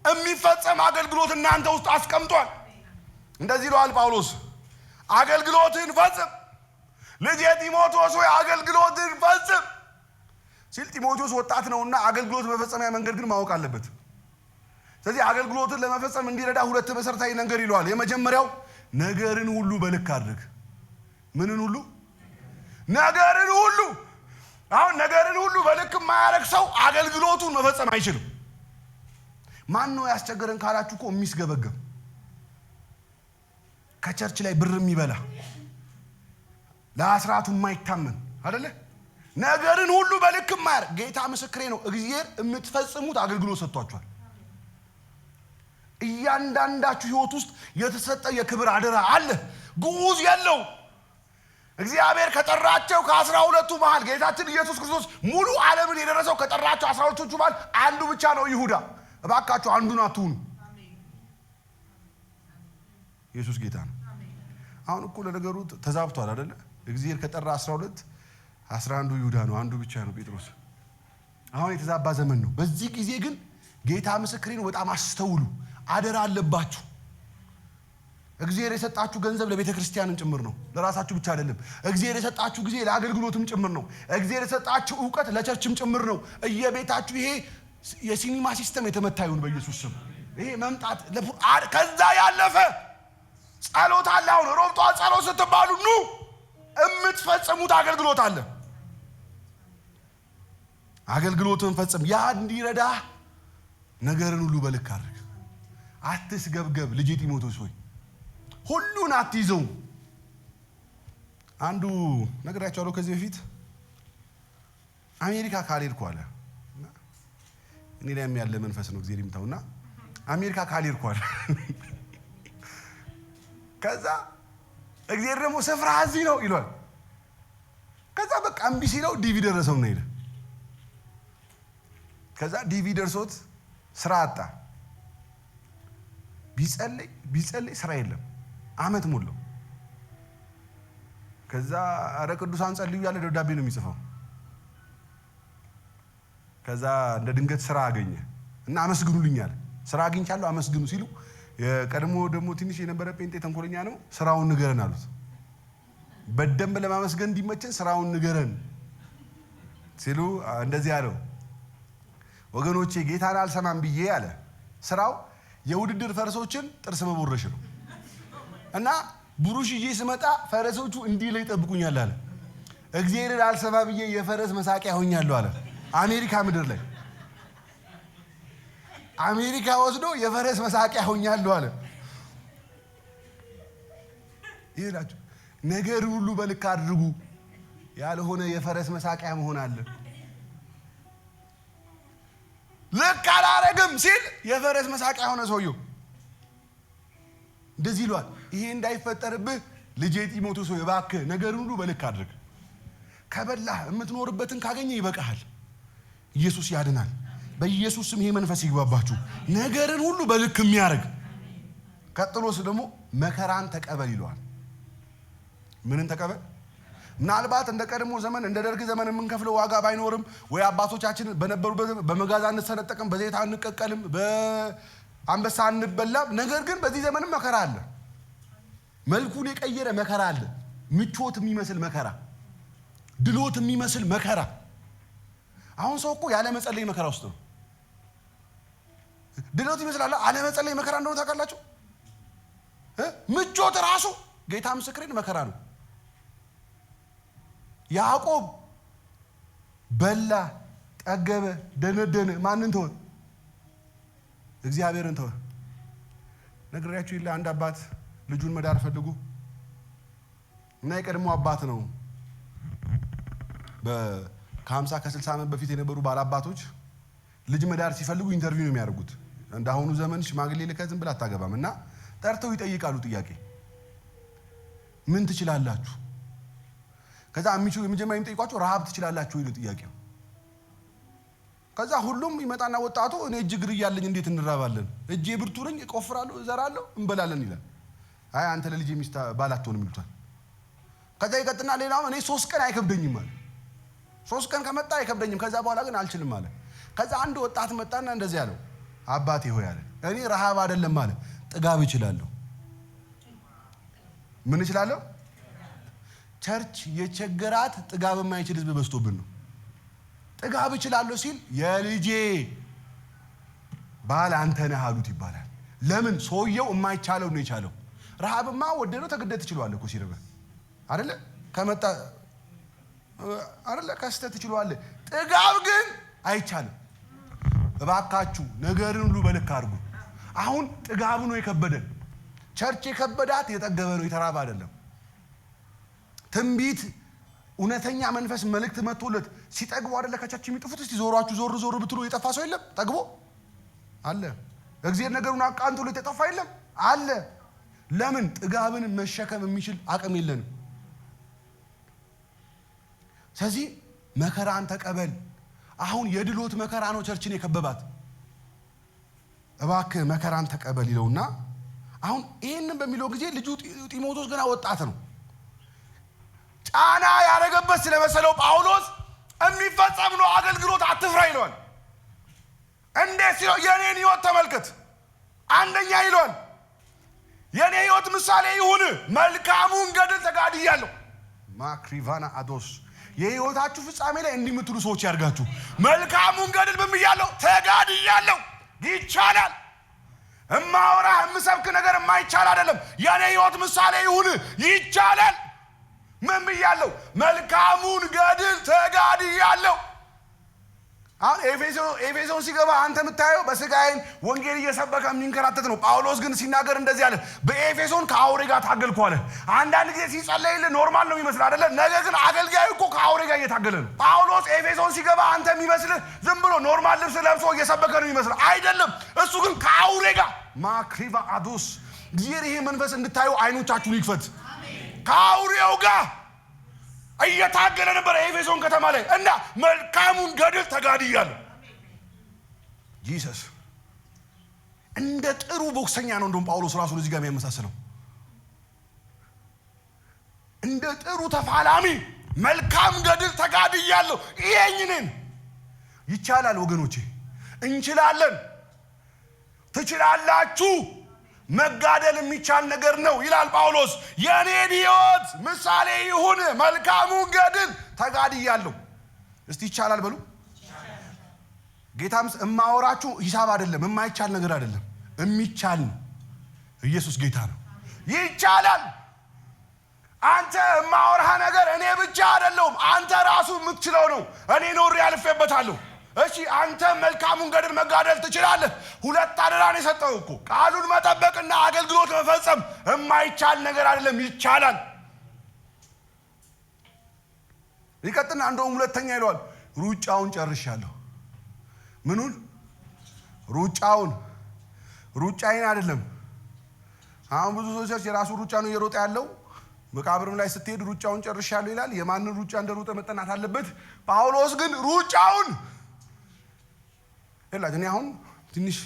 [SPEAKER 1] የሚፈጸም አገልግሎት እናንተ ውስጥ አስቀምጧል። እንደዚህ ይለዋል ጳውሎስ፣ አገልግሎትን ፈጽም። ልጄ ጢሞቴዎስ ሆይ አገልግሎትን ፈጽም ሲል ጢሞቴዎስ ወጣት ነውና አገልግሎት መፈጸሚያ መንገድ ግን ማወቅ አለበት። ስለዚህ አገልግሎትን ለመፈጸም እንዲረዳ ሁለት መሰረታዊ ነገር ይለዋል። የመጀመሪያው ነገርን ሁሉ በልክ አድርግ። ምንን ሁሉ? ነገርን ሁሉ። አሁን ነገርን ሁሉ በልክ የማያደርግ ሰው አገልግሎቱን መፈጸም አይችልም። ማን ነው ያስቸገረን ካላችሁ እኮ የሚስገበገብ ከቸርች ላይ ብር የሚበላ ለአስራቱ የማይታመን አይደለ? ነገርን ሁሉ በልክ ማያደርግ ጌታ ምስክሬ ነው። እግዚአብሔር የምትፈጽሙት አገልግሎት ሰጥቷችኋል። እያንዳንዳችሁ ህይወት ውስጥ የተሰጠ የክብር አደራ አለ። ግዑዝ የለው። እግዚአብሔር ከጠራቸው ከ12ቱ መሃል ጌታችን ኢየሱስ ክርስቶስ ሙሉ ዓለምን የደረሰው ከጠራቸው 12ቶቹ መሃል አንዱ ብቻ ነው ይሁዳ። እባካችሁ አንዱን አትሁኑ። ኢየሱስ ጌታ ነው። አሁን እኮ ለነገሩ ተዛብቷል አይደለ? እግዚአብሔር ከጠራ 12 11ዱ ይሁዳ ነው፣ አንዱ ብቻ ነው ጴጥሮስ። አሁን የተዛባ ዘመን ነው። በዚህ ጊዜ ግን ጌታ ምስክሬ ነው፣ በጣም አስተውሉ። አደራ አለባችሁ። እግዚአብሔር የሰጣችሁ ገንዘብ ለቤተ ክርስቲያንም ጭምር ነው፣ ለራሳችሁ ብቻ አይደለም። እግዚአብሔር የሰጣችሁ ጊዜ ለአገልግሎትም ጭምር ነው። እግዚአብሔር የሰጣችሁ ዕውቀት ለቸርችም ጭምር ነው። እየቤታችሁ ይሄ የሲኒማ ሲስተም የተመታ ይሁን በኢየሱስ ስም። ይሄ መምጣት ከዛ ያለፈ ጸሎት አለ። አሁን ሮብጧ ጸሎት ስትባሉ ኑ የምትፈጽሙት አገልግሎት አለ። አገልግሎትን ፈጽም። ያ እንዲረዳ ነገርን ሁሉ በልክ አድርግ። አትስገብገብ። ልጄ ጢሞቴዎስ ሆይ ሁሉን አትይዘው። አንዱ ነግራቸዋለሁ ከዚህ በፊት አሜሪካ ካልሄድኩ አለ እኔ ላይ ያለ መንፈስ ነው እግዚአብሔር ይምታውና አሜሪካ ካልሄድኳል ከዛ እግዚአብሔር ደግሞ ስፍራ እዚህ ነው ይሏል። ከዛ በቃ እምቢ ሲለው ዲቪ ደረሰው ነው ይላል። ከዛ ዲቪ ደርሶት ስራ አጣ። ቢጸልይ ስራ የለም አመት ሞላው። ከዛ አረ ቅዱሳን ጸልዩ ያለ ደብዳቤ ነው የሚጽፈው። ከዛ እንደ ድንገት ስራ አገኘ እና አመስግኑልኛል ስራ አግኝቻለሁ አመስግኑ ሲሉ የቀድሞ ደግሞ ትንሽ የነበረ ጴንጤ ተንኮለኛ ነው። ስራውን ንገረን አሉት። በደንብ ለማመስገን እንዲመቸን ስራውን ንገረን ሲሉ እንደዚህ አለው፣ ወገኖቼ ጌታን አልሰማም ብዬ አለ። ስራው የውድድር ፈረሶችን ጥርስ መቦረሽ ነው እና ብሩሽ ይዤ ስመጣ ፈረሶቹ እንዲህ ላይ ይጠብቁኛል አለ። እግዚአብሔር አልሰማ ብዬ የፈረስ መሳቂያ ሆኛለሁ አለ። አሜሪካ ምድር ላይ አሜሪካ ወስዶ የፈረስ መሳቂያ ሆኛለሁ አለ። ይላችሁ ነገር ሁሉ በልክ አድርጉ ያልሆነ የፈረስ መሳቂያ መሆን አለ። ልክ አላረግም ሲል የፈረስ መሳቂያ ሆነ ሰውየው። እንደዚህ ይሏል፣ ይሄ እንዳይፈጠርብህ ልጄ ጢሞቴዎስ ሆይ እባክህ ነገር ሁሉ በልክ አድርግ። ከበላህ የምትኖርበትን ካገኘ ይበቃሃል። ኢየሱስ ያድናል። በኢየሱስ ስም ይሄ መንፈስ ይግባባችሁ። ነገርን ሁሉ በልክ የሚያደርግ ቀጥሎስ ደግሞ መከራን ተቀበል ይለዋል። ምንን ተቀበል? ምናልባት እንደ ቀድሞ ዘመን እንደ ደርግ ዘመን የምንከፍለው ዋጋ ባይኖርም ወይ አባቶቻችን በነበሩበት በመጋዛ እንሰነጠቅም፣ በዘይት አንቀቀልም፣ በአንበሳ አንበላም። ነገር ግን በዚህ ዘመንም መከራ አለ። መልኩን የቀየረ መከራ አለ። ምቾት የሚመስል መከራ፣ ድሎት የሚመስል መከራ። አሁን ሰው እኮ ያለ መጸለይ መከራ ውስጥ ነው። ድሎት ይመስላል አለ መጸለይ መከራ እንደሆነ ታውቃላችሁ። ምቾት ራሱ ጌታ ምስክሬን መከራ ነው። ያዕቆብ በላ፣ ጠገበ፣ ደነደነ። ማንን ተወ? እግዚአብሔርን ተወ። ነግሬያችሁ ይላ አንድ አባት ልጁን መዳር ፈልጉ እና የቀድሞ አባት ነው። ከ50 ከ60 ዓመት በፊት የነበሩ ባላባቶች ልጅ መዳር ሲፈልጉ ኢንተርቪው ነው የሚያደርጉት። እንዳሁኑ ዘመን ሽማግሌ ልከህ ዝም ብለህ አታገባም እና ጠርተው ይጠይቃሉ። ጥያቄ ምን ትችላላችሁ? ከዛ የመጀመሪያ የሚጠይቋቸው ረሃብ ትችላላችሁ ይሉ ጥያቄው። ከዛ ሁሉም ይመጣና ወጣቱ እኔ እጅ እግር እያለኝ እንዴት እንራባለን? እጄ ብርቱ ነኝ፣ እቆፍራለሁ፣ እዘራለሁ፣ እንበላለን ይላል። አይ አንተ ለልጄ ሚስት ባል አትሆንም ይሉታል። ከዛ ይቀጥና ሌላው እኔ 3 ቀን አይከብደኝም አለ። 3 ቀን ከመጣ አይከብደኝም፣ ከዛ በኋላ ግን አልችልም አለ። ከዛ አንድ ወጣት መጣና እንደዚህ አለው፣ አባቴ ሆይ አለ እኔ ረሃብ አይደለም አለ ጥጋብ እችላለሁ። ምን እችላለሁ? ቸርች የቸገራት ጥጋብ የማይችል ህዝብ በዝቶብን ነው። ጥጋብ እችላለሁ ሲል የልጄ ባል አንተ ነህ አሉት ይባላል። ለምን? ሰውየው የማይቻለው ነው የቻለው። ረሃብማ ወደነው ተገደት ይችላል እኮ ሲርበህ አይደለ? ከመጣ አይደለ? ከስተት ይችላል። ጥጋብ ግን አይቻልም። እባካችሁ ነገርን ሁሉ በልክ አድርጉ። አሁን ጥጋብ ነው የከበደን። ቸርች የከበዳት የጠገበ ነው የተራበ አይደለም። ትንቢት እውነተኛ መንፈስ መልእክት መጥቶለት ሲጠግቡ አይደለ ከቸርች የሚጥፉት። እስቲ ዞራችሁ ዞር ብትሉ የጠፋ ሰው የለም? ጠግቦ አለ። እግዚአብሔር ነገሩን አቃንቶለት የጠፋ የለም? አለ። ለምን? ጥጋብን መሸከም የሚችል አቅም የለንም። ስለዚህ መከራን ተቀበል። አሁን የድሎት መከራ ነው ቸርችን የከበባት። እባክህ መከራን ተቀበል ይለውና አሁን ይሄንን በሚለው ጊዜ ልጁ ጢሞቴዎስ ገና ወጣት ነው። ጫና ያደረገበት ስለመሰለው ጳውሎስ የሚፈጸም ነው አገልግሎት አትፍራ ይለዋል። እንዴት ሲለው የኔን ህይወት ተመልከት። አንደኛ ይለዋል የኔ ህይወት ምሳሌ ይሁን፣ መልካሙን ገድል ተጋድያለሁ። ማክሪቫና አዶስ የህይወታችሁ ፍጻሜ ላይ እንዲምትሉ ሰዎች ያርጋችሁ። መልካሙን ገድል ብያለሁ፣ ተጋድያለሁ። ይቻላል። እማወራ የምሰብክ ነገር የማይቻል አይደለም። የኔ ህይወት ምሳሌ ይሁን፣ ይቻላል። ምን ብያለሁ? መልካሙን ገድል ተጋድያለሁ። አሁን ኤፌሶን ሲገባ አንተ የምታየው በስጋዬን ወንጌል እየሰበከ የሚንከራተት ነው። ጳውሎስ ግን ሲናገር እንደዚህ አለ፣ በኤፌሶን ከአውሬ ጋር ታገልኩ አለ። አንዳንድ ጊዜ ሲጸለይልህ ኖርማል ነው የሚመስል አይደለ? ነገር ግን አገልጋዩ እኮ ከአውሬ ጋር እየታገለ ነው። ጳውሎስ ኤፌሶን ሲገባ አንተ የሚመስልህ ዝም ብሎ ኖርማል ልብስ ለብሶ እየሰበከ ነው የሚመስል አይደለም። እሱ ግን ከአውሬ ጋር ማክሪቫ አዶስ ይሄ መንፈስ እንድታዩ አይኖቻችሁን ይክፈት። ከአውሬው ጋር እየታገለ ነበር ኤፌሶን ከተማ ላይ እና መልካሙን ገድል ተጋድያለሁ። ጂሰስ እንደ ጥሩ ቦክሰኛ ነው እንደውም ጳውሎስ ራሱ እዚህ ጋር የሚያመሳስለው እንደ ጥሩ ተፋላሚ መልካም ገድል ተጋድያለሁ። ይሄንን ይቻላል ወገኖቼ፣ እንችላለን። ትችላላችሁ። መጋደል የሚቻል ነገር ነው ይላል ጳውሎስ። የኔን ሕይወት ምሳሌ ይሁን፣ መልካሙን ገድል ተጋድያለሁ። እስቲ ይቻላል በሉ። ጌታም እማወራችሁ ሂሳብ አይደለም፣ የማይቻል ነገር አይደለም፣ የሚቻል ነው። ኢየሱስ ጌታ ነው። ይቻላል። አንተ የማወራህ ነገር እኔ ብቻ አይደለሁም፣ አንተ ራሱ የምትችለው ነው። እኔ ኖሬ ያልፌበታለሁ። እሺ አንተ መልካሙን ገድል መጋደል ትችላለህ። ሁለት አደራን የሰጠው እኮ ቃሉን መጠበቅና አገልግሎት መፈጸም የማይቻል ነገር አይደለም፣ ይቻላል። ይቀጥልና እንደውም ሁለተኛ ይለዋል፣ ሩጫውን ጨርሻለሁ። ምኑን? ሩጫዬን አይደለም። አሁን ብዙ ሰዎች የራሱ ሩጫ ነው እየሮጠ ያለው። መቃብርም ላይ ስትሄድ ሩጫውን ጨርሻለሁ ይላል። የማንን ሩጫ እንደሮጠ መጠናት አለበት። ጳውሎስ ግን ሩጫውን እኔ አሁን ትንሽ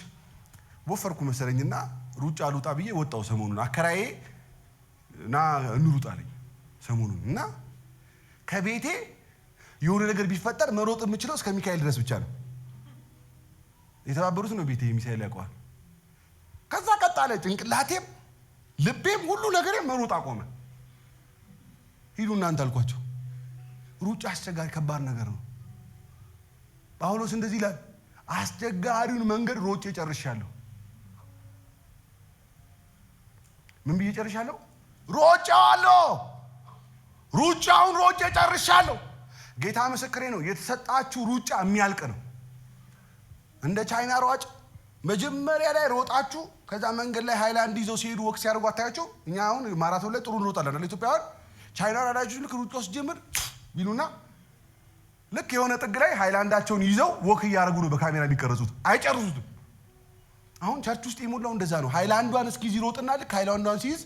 [SPEAKER 1] ወፈርኩ መሰለኝና ሩጫ ልውጣ ብዬ ወጣው። ሰሞኑን አከራዬ እና እንሩጣለኝ ሰሞኑን እና ከቤቴ የሆነ ነገር ቢፈጠር መሮጥ የምችለው እስከ ሚካኤል ድረስ ብቻ ነው። የተባበሩት ነው ቤቴ ሚካኤል ያውቀዋል። ከዛ ቀጣለ ጭንቅላቴም ልቤም ሁሉ ነገሬም መሮጥ አቆመ። ሂዱ እናንተ አልኳቸው። ሩጫ አስቸጋሪ ከባድ ነገር ነው። ጳውሎስ እንደዚህ ይላል፣ አስቸጋሪውን መንገድ ሮጬ ጨርሻለሁ። ምን ብዬ ጨርሻለሁ? ሮጬዋለሁ። ሩጫውን ሮጬ ጨርሻለሁ። ጌታ ምስክሬ ነው። የተሰጣችሁ ሩጫ የሚያልቅ ነው። እንደ ቻይና ሯጭ መጀመሪያ ላይ ሮጣችሁ ከዛ መንገድ ላይ ሃይላንድ ይዘው ሲሄዱ ወክ ሲያደርጉ አታያችሁ? እኛ አሁን ማራቶን ላይ ጥሩ እንሮጣለን አይደል? ኢትዮጵያውያን ቻይና ራዳችሁ ልክ ሩጫ ሲጀምር ቢሉና ልክ የሆነ ጥግ ላይ ሃይላንዳቸውን ይዘው ወክ እያደረጉ ነው በካሜራ የሚቀረጹት። አይጨርሱትም። አሁን ቸርች ውስጥ የሞላው እንደዛ ነው። ሃይላንዷን እስኪ ይሮጥና ልክ ሃይላንዷን ሲይዝ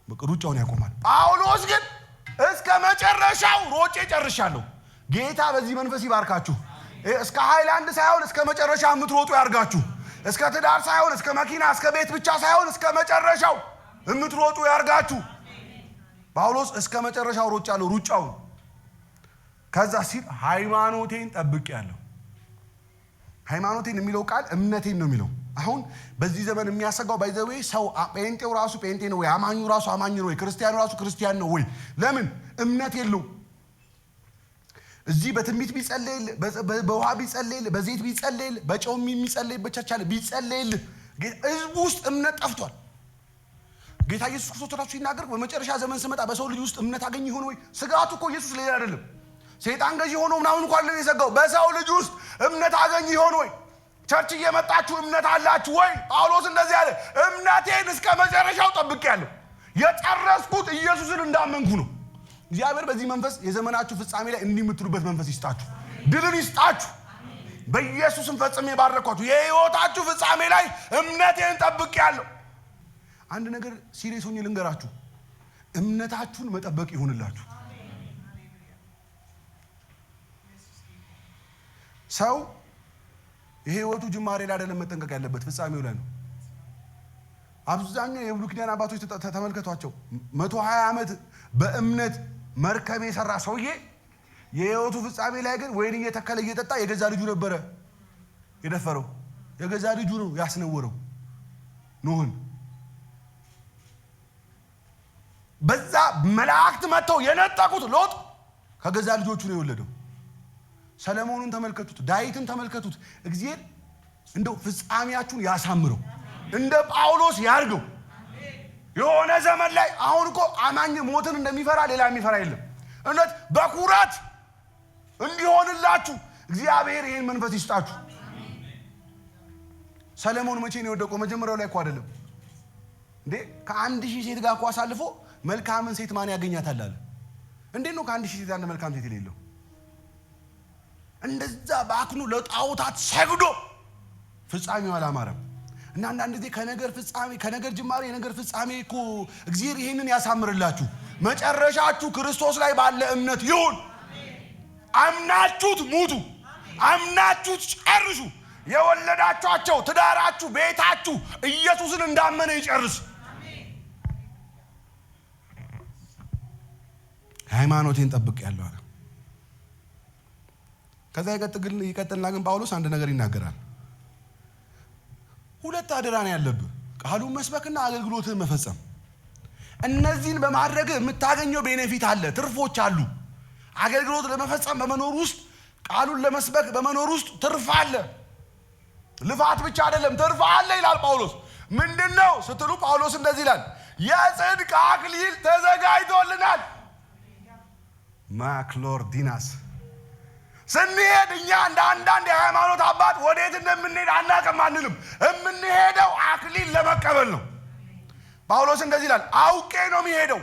[SPEAKER 1] በቃ ሩጫውን ያቆማል። ጳውሎስ ግን እስከ መጨረሻው ሮጬ ጨርሻለሁ። ጌታ በዚህ መንፈስ ይባርካችሁ። እስከ ሃይላንድ ሳይሆን እስከ መጨረሻ የምትሮጡ ያርጋችሁ። እስከ ትዳር ሳይሆን እስከ መኪና እስከ ቤት ብቻ ሳይሆን እስከ መጨረሻው የምትሮጡ ያርጋችሁ። ጳውሎስ እስከ መጨረሻው ሮጫለሁ ሩጫውን። ከዛ ሲል ሃይማኖቴን ጠብቄያለሁ። ሃይማኖቴን የሚለው ቃል እምነቴን ነው የሚለው። አሁን በዚህ ዘመን የሚያሰጋው ባይዘዌ ሰው ጴንጤው ራሱ ጴንጤ ነው ወይ? አማኙ ራሱ አማኝ ነው ወይ? ክርስቲያኑ ራሱ ክርስቲያን ነው ወይ? ለምን እምነት የለው? እዚህ በትንቢት ቢጸልይል፣ በውሃ ቢጸልይል፣ በዘይት ቢጸልይል፣ በጨው የሚጸልይ በቻቻለ ቢጸልይል ህዝቡ ውስጥ እምነት ጠፍቷል። ጌታ ኢየሱስ ክርስቶስ ራሱ ሲናገር በመጨረሻ ዘመን ስመጣ በሰው ልጅ ውስጥ እምነት አገኝ ይሆን ወይ? ስጋቱ እኮ ኢየሱስ ሌላ አይደለም። ሰይጣን ገዢ ሆኖ ምናምን እንኳን ነው የዘጋው። በሰው ልጅ ውስጥ እምነት አገኝ ይሆን ወይ? ቸርች እየመጣችሁ እምነት አላችሁ ወይ? ጳውሎስ እንደዚህ አለ፣ እምነቴን እስከ መጨረሻው ጠብቄያለሁ። የጨረስኩት ኢየሱስን እንዳመንኩ ነው። እግዚአብሔር በዚህ መንፈስ የዘመናችሁ ፍጻሜ ላይ እንዲህ የምትሉበት መንፈስ ይስጣችሁ፣ ድልን ይስጣችሁ። በኢየሱስም ፈጽሜ ባረኳችሁ። የህይወታችሁ ፍጻሜ ላይ እምነቴን ጠብቄያለሁ። አንድ ነገር ሲሪየስ ሆኜ ልንገራችሁ፣ እምነታችሁን መጠበቅ ይሁንላችሁ። ሰው የህይወቱ ጅማሬ ላይ አይደለም መጠንቀቅ ያለበት፣ ፍጻሜው ላይ ነው። አብዛኛው የብሉይ ኪዳን አባቶች ተመልከቷቸው። 120 ዓመት በእምነት መርከብ የሰራ ሰውዬ የህይወቱ ፍጻሜ ላይ ግን ወይን እየተከለ እየጠጣ የገዛ ልጁ ነበረ የደፈረው። የገዛ ልጁ ነው ያስነወረው ኖህን። በዛ መላእክት መጥተው የነጠቁት ሎጥ ከገዛ ልጆቹ ነው የወለደው። ሰለሞንን ተመልከቱት፣ ዳዊትን ተመልከቱት። እግዚአብሔር እንደው ፍጻሜያችሁን ያሳምረው፣ እንደ ጳውሎስ ያርገው። የሆነ ዘመን ላይ አሁን እኮ አማኝ ሞትን እንደሚፈራ ሌላ የሚፈራ የለም። እውነት በኩራት እንዲሆንላችሁ እግዚአብሔር ይሄን መንፈስ ይስጣችሁ። ሰለሞን መቼ ነው የወደቀው? መጀመሪያው ላይ እኮ አይደለም እንዴ? ከ1000 ሴት ጋር እኮ አሳልፎ መልካምን ሴት ማን ያገኛታል አለ። እንዴት ነው ከ1000 ሴት አንድ መልካም ሴት የሌለው? እንደዛ ባክኑ ለጣዖታት ሰግዶ ፍጻሜው አላማረም። እና አንዳንድ ጊዜ ከነገር ጅማሬ የነገር ፍጻሜ እኮ እግዚአብሔር ይሄንን ያሳምርላችሁ። መጨረሻችሁ ክርስቶስ ላይ ባለ እምነት ይሁን። አምናችሁት ሙቱ፣ አምናችሁት ጨርሱ። የወለዳችኋቸው ትዳራችሁ፣ ቤታችሁ ኢየሱስን እንዳመነ ይጨርስ። ሃይማኖቴን ጠብቄያለሁ አለ። ከዛ ይቀጥልና ግን ጳውሎስ አንድ ነገር ይናገራል። ሁለት አደራ ነው ያለብህ፣ ቃሉን መስበክና አገልግሎትን መፈጸም። እነዚህን በማድረግ የምታገኘው ቤኔፊት አለ፣ ትርፎች አሉ። አገልግሎት ለመፈጸም በመኖር ውስጥ፣ ቃሉን ለመስበክ በመኖር ውስጥ ትርፍ አለ። ልፋት ብቻ አይደለም፣ ትርፍ አለ ይላል ጳውሎስ። ምንድነው ስትሉ ጳውሎስ እንደዚህ ይላል፣ የጽድቅ አክሊል ተዘጋጅቶልናል። ማክሎርዲናስ ስንሄድ እኛ እንደ አንዳንድ የሃይማኖት አባት ወዴት እንደምንሄድ አናውቅም አንልም። የምንሄደው አክሊል ለመቀበል ነው። ጳውሎስ እንደዚህ ይላል፣ አውቄ ነው የሚሄደው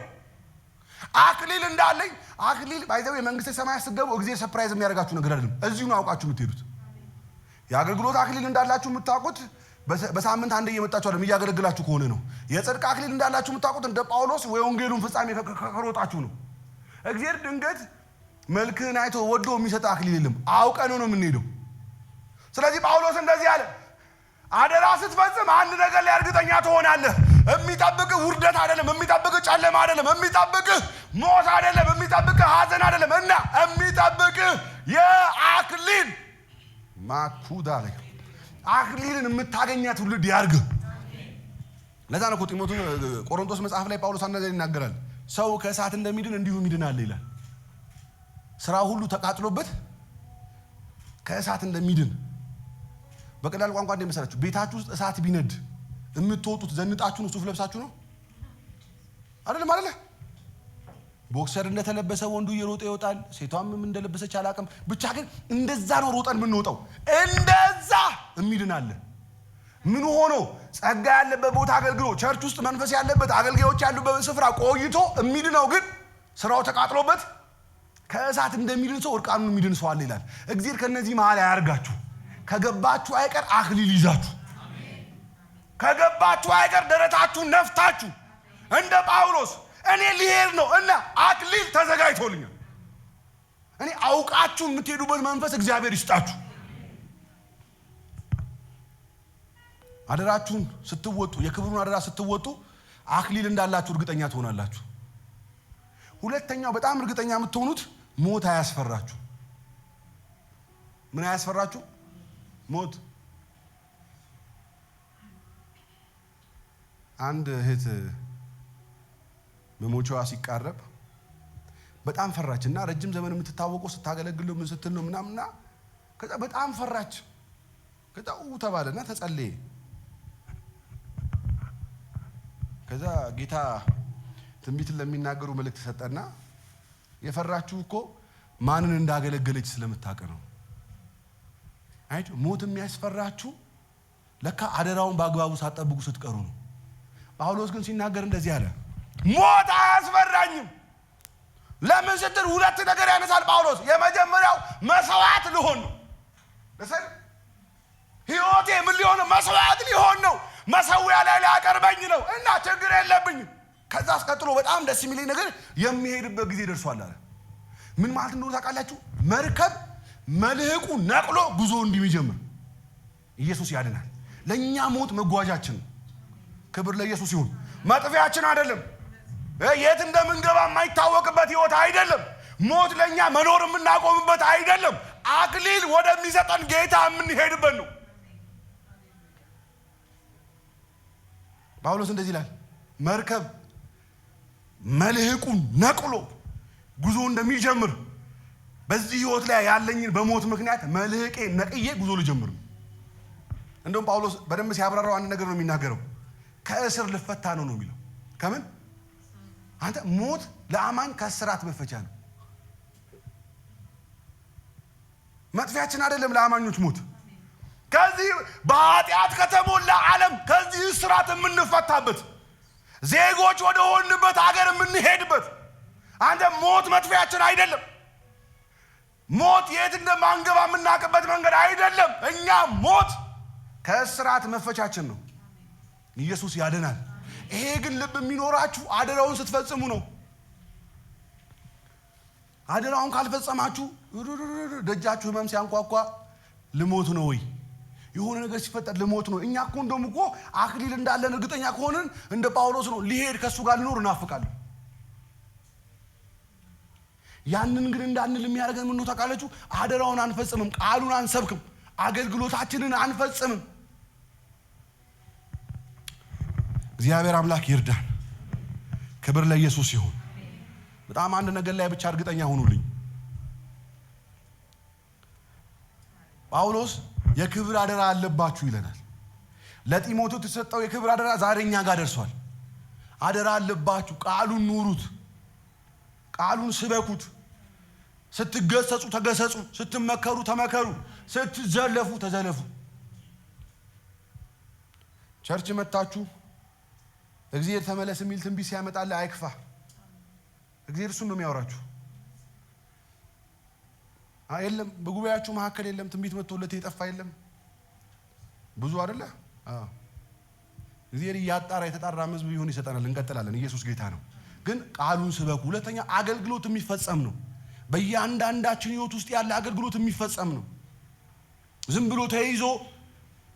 [SPEAKER 1] አክሊል እንዳለኝ። አክሊል ባይዘው የመንግስተ ሰማያት ስትገቡ እግዚአብሔር ሰርፕራይዝ የሚያደርጋችሁ ነገር አይደለም። እዚሁ ነው አውቃችሁ የምትሄዱት። የአገልግሎት አክሊል እንዳላችሁ የምታውቁት በሳምንት አንዴ እየመጣችሁ አይደለም፣ እያገለግላችሁ ከሆነ ነው። የጽድቅ አክሊል እንዳላችሁ የምታውቁት እንደ ጳውሎስ ወንጌሉን ፍጻሜ ከሮጣችሁ ነው። እግዚአብሔር ድንገት መልክህን አይቶ ወዶ የሚሰጥ አክሊል የለም። አውቀን ነው የምንሄደው። ስለዚህ ጳውሎስ እንደዚህ አለ፣ አደራ ስትፈጽም አንድ ነገር ላይ እርግጠኛ ትሆናለህ። የሚጠብቅህ ውርደት አይደለም፣ የሚጠብቅህ ጨለማ አይደለም፣ የሚጠብቅህ ሞት አይደለም፣ የሚጠብቅህ ሐዘን አይደለም። እና የሚጠብቅህ የአክሊል ማኩዳ ላይ አክሊልን የምታገኛት ትውልድ ያርግህ። ለዛ ነው ቆሮንቶስ መጽሐፍ ላይ ጳውሎስ አንድ ነገር ይናገራል። ሰው ከእሳት እንደሚድን እንዲሁ ይድናል ይላል። ስራ ሁሉ ተቃጥሎበት ከእሳት እንደሚድን። በቀላል ቋንቋ እንደምሰራችሁ ቤታችሁ ውስጥ እሳት ቢነድ የምትወጡት ዘንጣችሁ ነው? ሱፍ ለብሳችሁ ነው አይደለም? ቦክሰር እንደተለበሰ ወንዱ እየሮጠ ይወጣል፣ ሴቷም እንደለበሰች አላቅም። ብቻ ግን እንደዛ ነው ሮጠን የምንወጣው። እንደዛ የሚድን አለ። ምን ሆኖ ጸጋ ያለበት ቦታ አገልግሎ ቸርች ውስጥ መንፈስ ያለበት አገልጋዮች ያሉበት ስፍራ ቆይቶ የሚድነው ግን ስራው ተቃጥሎበት ከእሳት እንደሚድን ሰው እርቃኑን የሚድን ሰው አለ ይላል። እግዚአብሔር ከነዚህ መሃል ያርጋችሁ። ከገባችሁ አይቀር አክሊል ይዛችሁ፣ ከገባችሁ አይቀር ደረታችሁን ነፍታችሁ እንደ ጳውሎስ እኔ ሊሄድ ነው እና አክሊል ተዘጋጅቶልኛል። እኔ አውቃችሁ የምትሄዱበት መንፈስ እግዚአብሔር ይስጣችሁ። አደራችሁን ስትወጡ፣ የክብሩን አደራ ስትወጡ አክሊል እንዳላችሁ እርግጠኛ ትሆናላችሁ። ሁለተኛው በጣም እርግጠኛ የምትሆኑት ሞት አያስፈራችሁ። ምን አያስፈራችሁ? ሞት። አንድ እህት መሞቻዋ ሲቃረብ በጣም ፈራችና ረጅም ዘመን የምትታወቀው ስታገለግል ምን ስትል ነው ምናምና ከዛ በጣም ፈራች። ከዛ ተባለና ተጸለየ። ከዛ ጌታ ትንቢትን ለሚናገሩ መልእክት ሰጠና የፈራችሁ እኮ ማንን እንዳገለገለች ስለምታውቅ ነው። አይቶ ሞት የሚያስፈራችሁ ለካ አደራውን በአግባቡ ሳትጠብቁ ስትቀሩ ነው። ጳውሎስ ግን ሲናገር እንደዚህ አለ፣ ሞት አያስፈራኝም። ለምን ስትል ሁለት ነገር ያነሳል ጳውሎስ። የመጀመሪያው መስዋዕት ሊሆን ነው። ለሰል ህይወቴ ምን ሊሆን ነው? መስዋዕት ሊሆን ነው። መሰዊያ ላይ ሊያቀርበኝ ነው እና ችግር የለብኝም። ከዛ አስቀጥሎ በጣም ደስ የሚለኝ ነገር የሚሄድበት ጊዜ ደርሷል አለ። ምን ማለት እንደሆነ ታውቃላችሁ? መርከብ መልህቁ ነቅሎ ጉዞ እንዲጀምር ኢየሱስ ያድናል። ለኛ ሞት መጓዣችን ነው። ክብር ለኢየሱስ ይሁን። መጥፊያችን አይደለም። የት እንደምንገባ የማይታወቅበት ህይወት አይደለም። ሞት ለኛ መኖር የምናቆምበት አይደለም። አክሊል ወደሚሰጠን ጌታ የምንሄድበት ነው። ጳውሎስ እንደዚህ ይላል፣ መርከብ መልህቁን ነቅሎ ጉዞ እንደሚጀምር በዚህ ህይወት ላይ ያለኝን በሞት ምክንያት መልህቄ ነቅዬ ጉዞ ልጀምር። እንደውም ጳውሎስ በደንብ ሲያብራራው አንድ ነገር ነው የሚናገረው። ከእስር ልፈታ ነው የሚለው። ከምን አንተ ሞት ለአማኝ ከእስራት መፈቻ ነው። መጥፊያችን አይደለም ለአማኞች ሞት። ከዚህ በኃጢአት ከተሞላ ዓለም ከዚህ እስራት የምንፈታበት ዜጎች ወደ ሆንበት ሀገር የምንሄድበት። አንተ ሞት መጥፊያችን አይደለም። ሞት የት እንደማንገባ የምናውቅበት መንገድ አይደለም። እኛ ሞት ከእስራት መፈቻችን ነው። ኢየሱስ ያድናል። ይሄ ግን ልብ የሚኖራችሁ አደራውን ስትፈጽሙ ነው። አደራውን ካልፈጸማችሁ ደጃችሁ ህመም ሲያንኳኳ ልሞት ነው ወይ የሆነ ነገር ሲፈጠር ልሞት ነው። እኛ እኮ እንደውም እኮ አክሊል እንዳለን እርግጠኛ ከሆነን እንደ ጳውሎስ ነው ሊሄድ ከሱ ጋር ሊኖር እናፍቃለሁ። ያንን ግን እንዳንል የሚያደርገን ምን ነው ታውቃላችሁ? አደራውን አንፈጽምም፣ ቃሉን አንሰብክም፣ አገልግሎታችንን አንፈጽምም። እግዚአብሔር አምላክ ይርዳን። ክብር ለኢየሱስ ይሁን። በጣም አንድ ነገር ላይ ብቻ እርግጠኛ ሆኑልኝ። ጳውሎስ የክብር አደራ አለባችሁ ይለናል። ለጢሞቴዎስ የተሰጠው የክብር አደራ ዛሬ እኛ ጋር ደርሷል። አደራ አለባችሁ፣ ቃሉን ኑሩት፣ ቃሉን ስበኩት። ስትገሰጹ ተገሰጹ፣ ስትመከሩ ተመከሩ፣ ስትዘለፉ ተዘለፉ። ቸርች መጣችሁ እግዚአብሔር ተመለስ የሚል ትንቢት ሲያመጣልህ አይክፋ። እግዚአብሔር እሱን ነው የሚያወራችሁ። የለም በጉባኤያችሁ መካከል የለም ትንቢት መጥቶለት የጠፋ የለም። ብዙ አይደለ? እግዚአብሔር ያጣራ የተጣራ ሕዝብ ቢሆን ይሰጠናል። እንቀጥላለን። ኢየሱስ ጌታ ነው። ግን ቃሉን ስበኩ። ሁለተኛ አገልግሎት የሚፈጸም ነው። በእያንዳንዳችን ሕይወት ውስጥ ያለ አገልግሎት የሚፈጸም ነው። ዝም ብሎ ተይዞ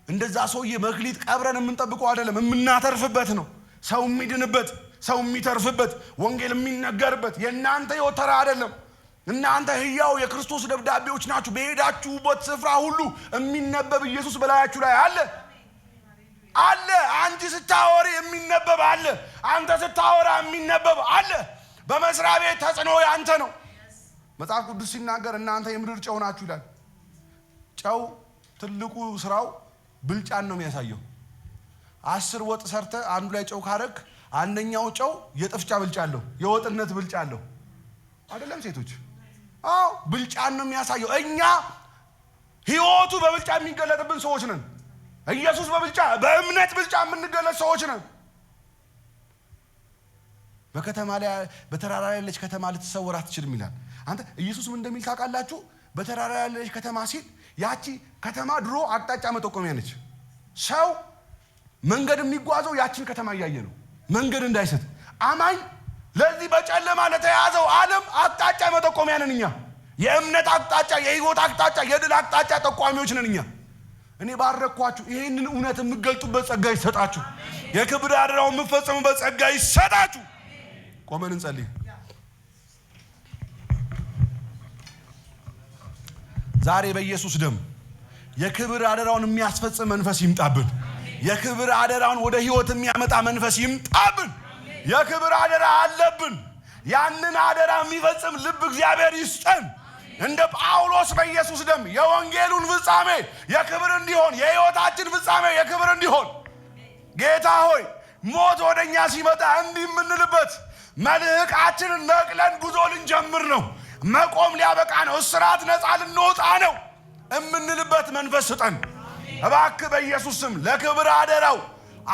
[SPEAKER 1] እንደዛ ሰውዬ መክሊት ቀብረን የምንጠብቀው አይደለም። የምናተርፍበት ነው። ሰው የሚድንበት፣ ሰው የሚተርፍበት፣ ወንጌል የሚነገርበት። የእናንተ ሕይወት ተራ አይደለም። እናንተ ሕያው የክርስቶስ ደብዳቤዎች ናችሁ። በሄዳችሁበት ስፍራ ሁሉ የሚነበብ ኢየሱስ በላያችሁ ላይ አለ አለ። አንቺ ስታወሪ የሚነበብ አለ። አንተ ስታወራ የሚነበብ አለ። በመስሪያ ቤት ተጽዕኖ ያንተ ነው። መጽሐፍ ቅዱስ ሲናገር እናንተ የምድር ጨው ናችሁ ይላል። ጨው ትልቁ ስራው ብልጫን ነው የሚያሳየው። 10 ወጥ ሰርተ አንዱ ላይ ጨው ካረክ አንደኛው ጨው የጥፍጫ ብልጫ አለው፣ የወጥነት ብልጫ አለው። አይደለም ሴቶች? አዎ ብልጫን ነው የሚያሳየው። እኛ ህይወቱ በብልጫ የሚገለጥብን ሰዎች ነን። ኢየሱስ በብልጫ በእምነት ብልጫ የምንገለጥ ሰዎች ነን። በከተማ ላይ በተራራ ላይ ያለች ከተማ ልትሰወር አትችልም ይላል። አንተ ኢየሱስ ምን እንደሚል ታውቃላችሁ? በተራራ ላይ ያለች ከተማ ሲል ያቺ ከተማ ድሮ አቅጣጫ መጠቆሚያ ነች። ሰው መንገድ የሚጓዘው ያቺን ከተማ እያየ ነው፣ መንገድ እንዳይስት። አማኝ ለዚህ በጨለማ ለተያዘው ዓለም አቅጣጫ መጠቆሚያ ነን እኛ። የእምነት አቅጣጫ፣ የህይወት አቅጣጫ፣ የድል አቅጣጫ ጠቋሚዎች ነን እኛ። እኔ ባረኳችሁ። ይሄንን እውነት የምትገልጡበት ጸጋ ይሰጣችሁ። የክብር አደራውን የምትፈጽሙበት ጸጋ ይሰጣችሁ። ቆመን እንጸልይ። ዛሬ በኢየሱስ ደም የክብር አደራውን የሚያስፈጽም መንፈስ ይምጣብን። የክብር አደራውን ወደ ህይወት የሚያመጣ መንፈስ ይምጣብን። የክብር አደራ አለብን። ያንን አደራ የሚፈጽም ልብ እግዚአብሔር ይስጠን። እንደ ጳውሎስ በኢየሱስ ደም የወንጌሉን ፍጻሜ የክብር እንዲሆን፣ የህይወታችን ፍጻሜ የክብር እንዲሆን ጌታ ሆይ ሞት ወደኛ ሲመጣ እንዲህ የምንልበት መልህቃችንን ነቅለን ጉዞ ልንጀምር ነው። መቆም ሊያበቃ ነው። እስራት ነፃ ልንወጣ ነው የምንልበት መንፈስ ስጠን እባክህ በኢየሱስ ስም። ለክብር አደራው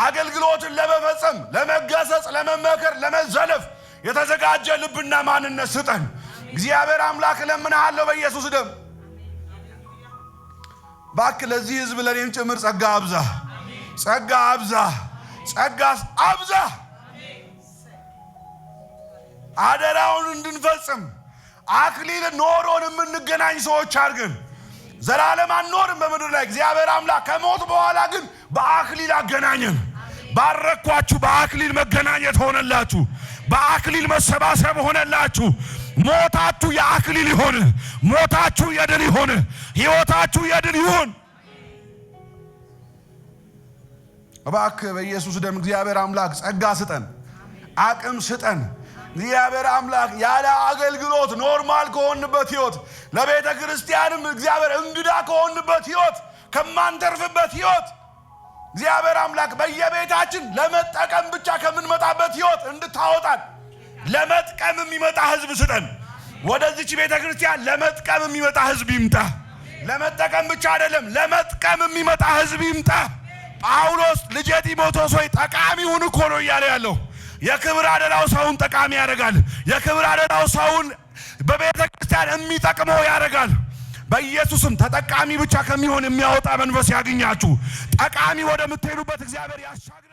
[SPEAKER 1] አገልግሎትን ለመፈጸም፣ ለመገሰጽ፣ ለመመከር፣ ለመዘለፍ የተዘጋጀ ልብና ማንነት ስጠን። እግዚአብሔር አምላክ እለምንሃለሁ በኢየሱስ ደም እባክህ ለዚህ ህዝብ ለኔም ጭምር ጸጋ አብዛ፣ ጸጋ አብዛ፣ ጸጋ አብዛ። አደራውን እንድንፈጽም አክሊል ኖሮን የምንገናኝ ሰዎች አድርገን። ዘላለም አንኖርም በምድር ላይ እግዚአብሔር አምላክ። ከሞት በኋላ ግን በአክሊል አገናኘን። ባረኳችሁ። በአክሊል መገናኘት ሆነላችሁ። በአክሊል መሰባሰብ ሆነላችሁ። ሞታችሁ የአክሊል ይሆን፣ ሞታችሁ የድል ይሆን፣ ህይወታችሁ የድል ይሆን። እባክህ በኢየሱስ ደም እግዚአብሔር አምላክ ጸጋ ስጠን፣ አቅም ስጠን። እግዚአብሔር አምላክ ያለ አገልግሎት ኖርማል ከሆንበት ህይወት፣ ለቤተ ክርስቲያንም እግዚአብሔር እንግዳ ከሆንበት ህይወት፣ ከማንተርፍበት ህይወት እግዚአብሔር አምላክ በየቤታችን ለመጠቀም ብቻ ከምንመጣበት ህይወት እንድታወጣን ለመጥቀም የሚመጣ ህዝብ ስጠን። ወደዚች ቤተ ክርስቲያን ለመጥቀም የሚመጣ ህዝብ ይምጣ። ለመጠቀም ብቻ አይደለም፣ ለመጥቀም የሚመጣ ህዝብ ይምጣ። ጳውሎስ ልጄ ጢሞቴዎስ ሆይ ጠቃሚ ሁን እኮ ነው እያለ ያለው። የክብር አደራው ሰውን ጠቃሚ ያደርጋል። የክብር አደራው ሰውን በቤተ ክርስቲያን የሚጠቅመው ያደርጋል። በኢየሱስም ተጠቃሚ ብቻ ከሚሆን የሚያወጣ መንፈስ ያገኛችሁ። ጠቃሚ ወደምትሄዱበት እግዚአብሔር ያሻግር።